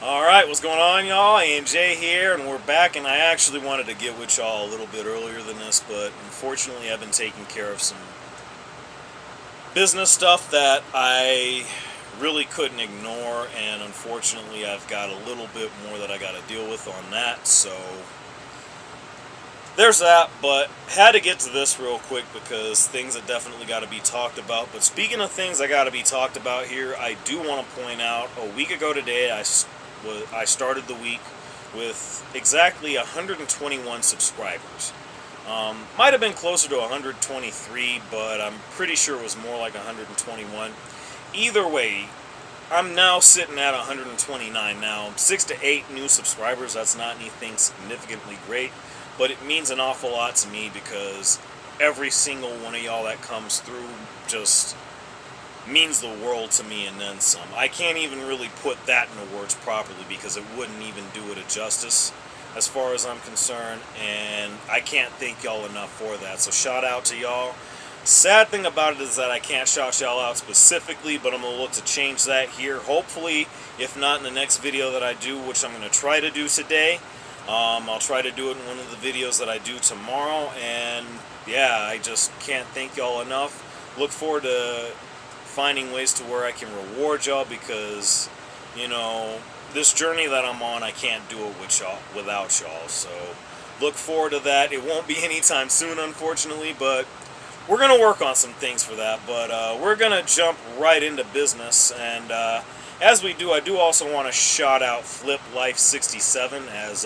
Alright, what's going on, y'all? AJ here, and we're back, and I actually wanted to get with y'all a little bit earlier than this, but unfortunately I've been taking care of some business stuff that I really couldn't ignore, and unfortunately I've got a little bit more that I got to deal with on that, so there's that. But had to get to this real quick because things that definitely got to be talked about. But speaking of things that got to be talked about here, I do want to point out a week ago today I started the week with exactly 121 subscribers. Might have been closer to 123, but I'm pretty sure it was more like 121. Either way, I'm now sitting at 129 now. 6 to 8 new subscribers, that's not anything significantly great, but it means an awful lot to me because every single one of y'all that comes through just means the world to me and then some. I can't even really put that into words properly because it wouldn't even do it a justice as far as I'm concerned, and I can't thank y'all enough for that. So shout out to y'all. Sad thing about it is that I can't shout y'all out specifically, but I'm going to look to change that here. Hopefully, if not in the next video that I do, which I'm going to try to do today. I'll try to do it in one of the videos that I do tomorrow, and yeah, I just can't thank y'all enough. Look forward to finding ways to where I can reward y'all because, you know, this journey that I'm on, I can't do it with y'all, without y'all. So look forward to that. It won't be anytime soon, unfortunately, but we're going to work on some things for that. But we're going to jump right into business. And as we do, I do also want to shout out Flip Life 67 as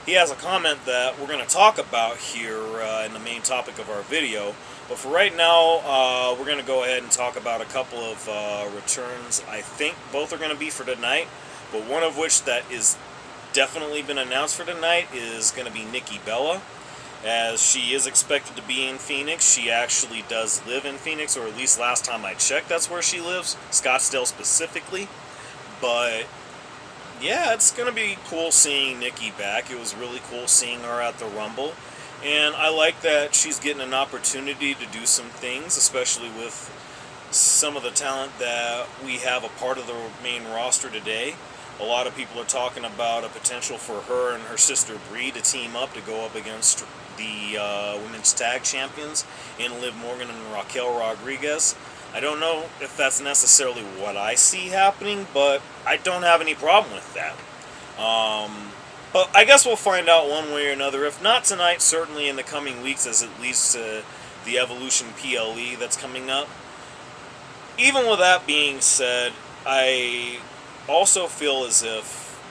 he has a comment that we're going to talk about here in the main topic of our video. But for right now, we're going to go ahead and talk about a couple of returns. I think both are going to be for tonight, but one of which that is definitely been announced for tonight is going to be Nikki Bella, as she is expected to be in Phoenix. She actually does live in Phoenix, or at least last time I checked, that's where she lives, Scottsdale specifically. But yeah, it's going to be cool seeing Nikki back. It was really cool seeing her at the Rumble. And I like that she's getting an opportunity to do some things, especially with some of the talent that we have a part of the main roster today. A lot of people are talking about a potential for her and her sister Bree to team up to go up against the women's tag champions in Liv Morgan and Raquel Rodriguez. I don't know if that's necessarily what I see happening, but I don't have any problem with that. But I guess we'll find out one way or another. If not tonight, certainly in the coming weeks as it leads to the Evolution PLE that's coming up. Even with that being said, I also feel as if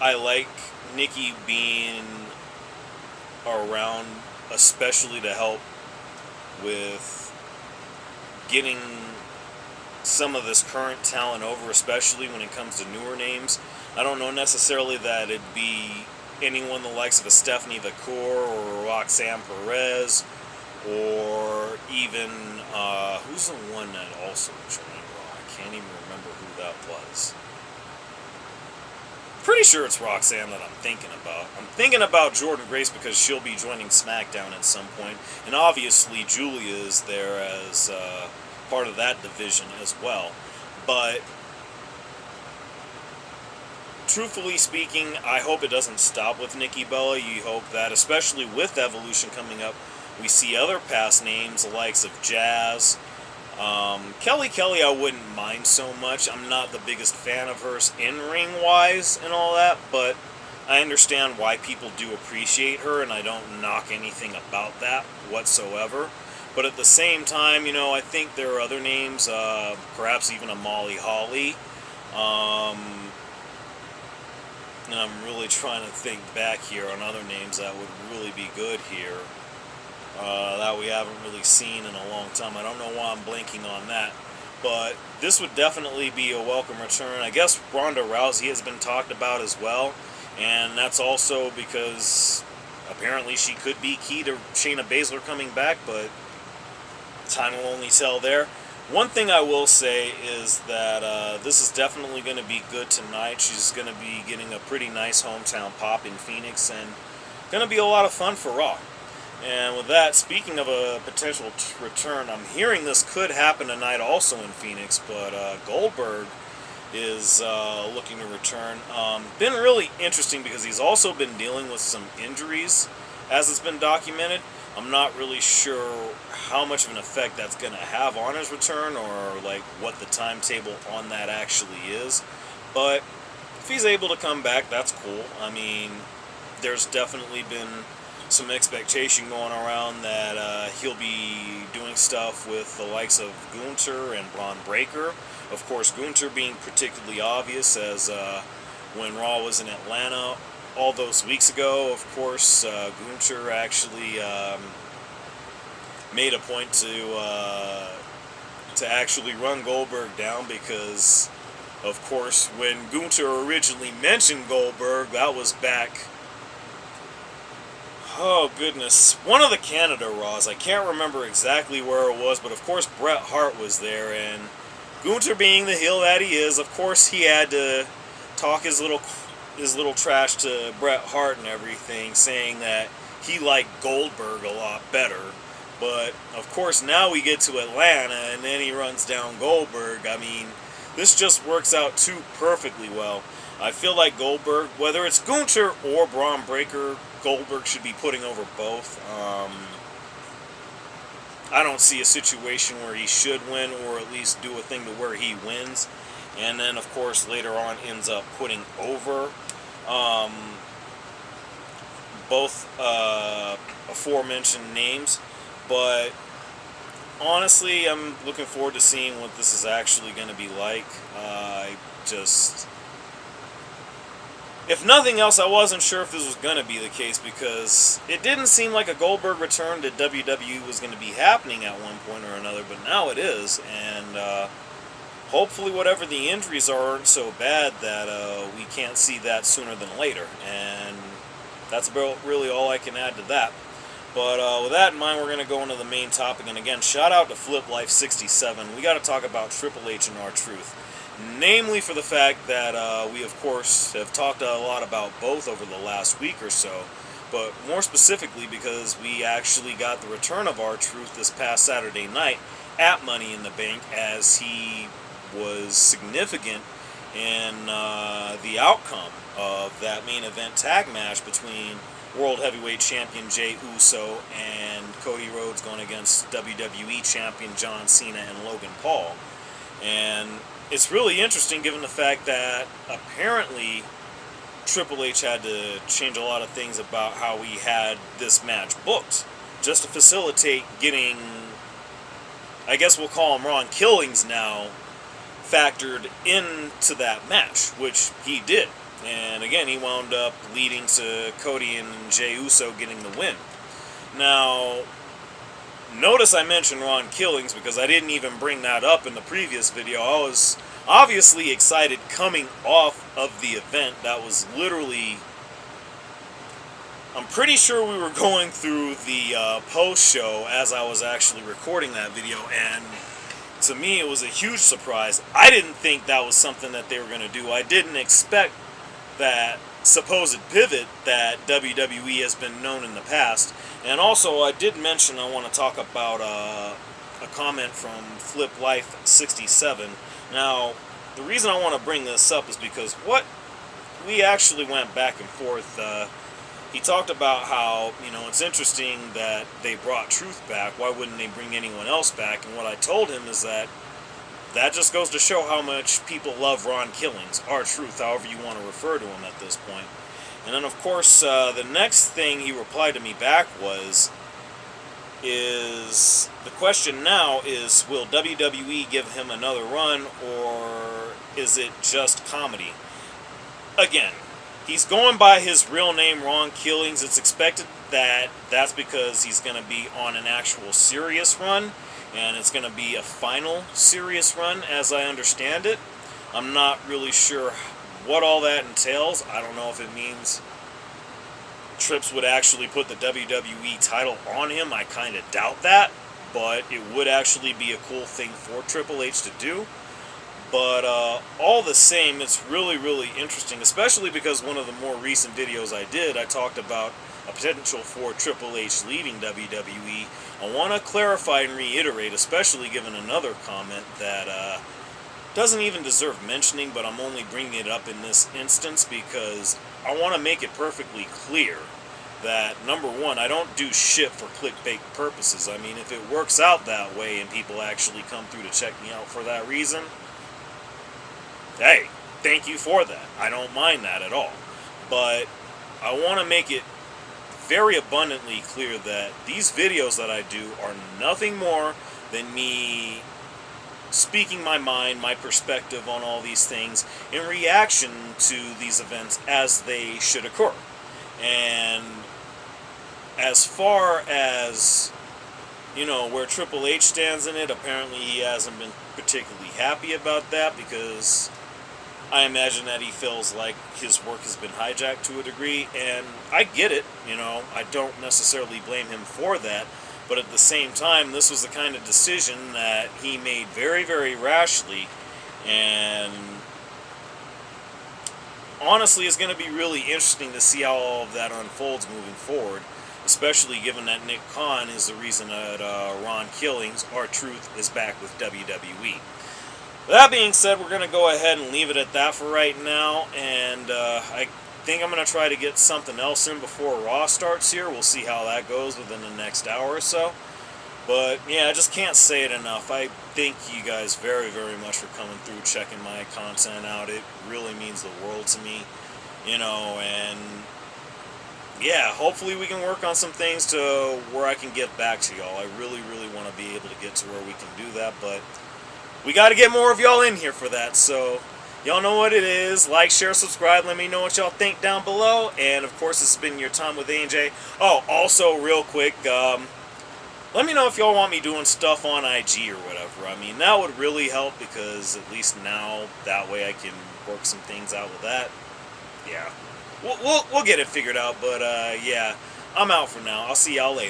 I like Nikki being around, especially to help with getting some of this current talent over, especially when it comes to newer names. I don't know necessarily that it'd be anyone the likes of a Stephanie Vacour or Roxanne Perez, or even, who's the one that also joined Raw? I can't even remember who that was. Pretty sure it's Roxanne that I'm thinking about. I'm thinking about Jordan Grace because she'll be joining SmackDown at some point, and obviously Julia is there as part of that division as well. But truthfully speaking, I hope it doesn't stop with Nikki Bella. You hope that, especially with Evolution coming up, we see other past names, the likes of Jazz. Kelly I wouldn't mind so much. I'm not the biggest fan of hers in-ring wise and all that, but I understand why people do appreciate her, and I don't knock anything about that whatsoever. But at the same time, you know, I think there are other names, perhaps even a Molly Holly. And I'm really trying to think back here on other names that would really be good here. That we haven't really seen in a long time. I don't know why I'm blanking on that. But this would definitely be a welcome return. I guess Ronda Rousey has been talked about as well. And that's also because apparently she could be key to Shayna Baszler coming back, but time will only tell there. One thing I will say is that this is definitely going to be good tonight. She's going to be getting a pretty nice hometown pop in Phoenix, and going to be a lot of fun for Raw. And with that, speaking of a potential return, I'm hearing this could happen tonight also in Phoenix, but Goldberg is looking to return. Been really interesting because he's also been dealing with some injuries, as it's been documented. I'm not really sure how much of an effect that's going to have on his return, or like what the timetable on that actually is. But if he's able to come back, that's cool. I mean, there's definitely been some expectation going around that he'll be doing stuff with the likes of Gunther and Braun Breaker. Of course, Gunther being particularly obvious, as when Raw was in Atlanta all those weeks ago, of course, Gunther actually made a point to actually run Goldberg down, because, of course, when Gunther originally mentioned Goldberg, that was back, oh goodness, one of the Canada Raws. I can't remember exactly where it was, but of course Bret Hart was there, and Gunther, being the heel that he is, of course he had to talk his little trash to Bret Hart and everything, saying that he liked Goldberg a lot better. But of course now we get to Atlanta and then he runs down Goldberg. I mean, this just works out too perfectly well. I feel like Goldberg, whether it's Gunther or Braun Breaker, Goldberg should be putting over both. I don't see a situation where he should win, or at least do a thing to where he wins, and then of course later on ends up putting over both aforementioned names. But honestly, I'm looking forward to seeing what this is actually going to be like. If nothing else, I wasn't sure if this was going to be the case, because it didn't seem like a Goldberg return to WWE was going to be happening at one point or another, but now it is, and hopefully whatever the injuries are aren't so bad that we can't see that sooner than later, and that's about really all I can add to that. But with that in mind, we're going to go into the main topic, and again, shout out to Flip Life 67. We got to talk about Triple H and R-Truth. Namely for the fact that we, of course, have talked a lot about both over the last week or so, but more specifically because we actually got the return of R-Truth this past Saturday night at Money in the Bank, as he was significant in the outcome of that main event tag match between World Heavyweight Champion Jey Uso and Cody Rhodes going against WWE Champion John Cena and Logan Paul. And it's really interesting given the fact that apparently Triple H had to change a lot of things about how he had this match booked, just to facilitate getting, I guess we'll call him Ron Killings now, factored into that match, which he did. And again, he wound up leading to Cody and Jey Uso getting the win. Now, notice I mentioned Ron Killings because I didn't even bring that up in the previous video. I was obviously excited coming off of the event. That was literally, I'm pretty sure we were going through the post-show as I was actually recording that video, and to me it was a huge surprise. I didn't think that was something that they were going to do. I didn't expect that supposed pivot that WWE has been known in the past. And also, I did mention I want to talk about a comment from Flip Life 67. Now, the reason I want to bring this up is because we actually went back and forth. He talked about how, it's interesting that they brought Truth back. Why wouldn't they bring anyone else back? And what I told him is that just goes to show how much people love Ron Killings, R-Truth, however you want to refer to him at this point. And then, of course, the next thing he replied to me back is the question now is, will WWE give him another run, or is it just comedy? Again, he's going by his real name, Ron Killings. It's expected that that's because he's going to be on an actual serious run, and it's going to be a final serious run, as I understand it. I'm not really sure what all that entails. I don't know if it means Trips would actually put the WWE title on him. I kind of doubt that, but it would actually be a cool thing for Triple H to do. But all the same, it's really, really interesting, especially because one of the more recent videos I did, I talked about a potential for Triple H leaving WWE. I want to clarify and reiterate, especially given another comment that doesn't even deserve mentioning, but I'm only bringing it up in this instance because I want to make it perfectly clear that, number one, I don't do shit for clickbait purposes. I mean, if it works out that way and people actually come through to check me out for that reason, hey, thank you for that. I don't mind that at all. But I want to make it very abundantly clear that these videos that I do are nothing more than me speaking my mind, my perspective on all these things in reaction to these events as they should occur. And as far as, where Triple H stands in it, apparently he hasn't been particularly happy about that because I imagine that he feels like his work has been hijacked to a degree, and I get it, I don't necessarily blame him for that, but at the same time, this was the kind of decision that he made very, very rashly, and honestly, it's going to be really interesting to see how all of that unfolds moving forward, especially given that Nick Khan is the reason that Ron Killings, R-Truth, is back with WWE. That being said, we're going to go ahead and leave it at that for right now, and I think I'm going to try to get something else in before Raw starts here. We'll see how that goes within the next hour or so. But, yeah, I just can't say it enough. I thank you guys very, very much for coming through, checking my content out. It really means the world to me, and yeah, hopefully we can work on some things to where I can get back to y'all. I really, really want to be able to get to where we can do that, but we got to get more of y'all in here for that, so y'all know what it is. Like, share, subscribe. Let me know what y'all think down below. And, of course, this has been your time with AJ. Oh, also, real quick, let me know if y'all want me doing stuff on IG or whatever. I mean, that would really help because at least now, that way I can work some things out with that. Yeah. We'll get it figured out, but, yeah, I'm out for now. I'll see y'all later.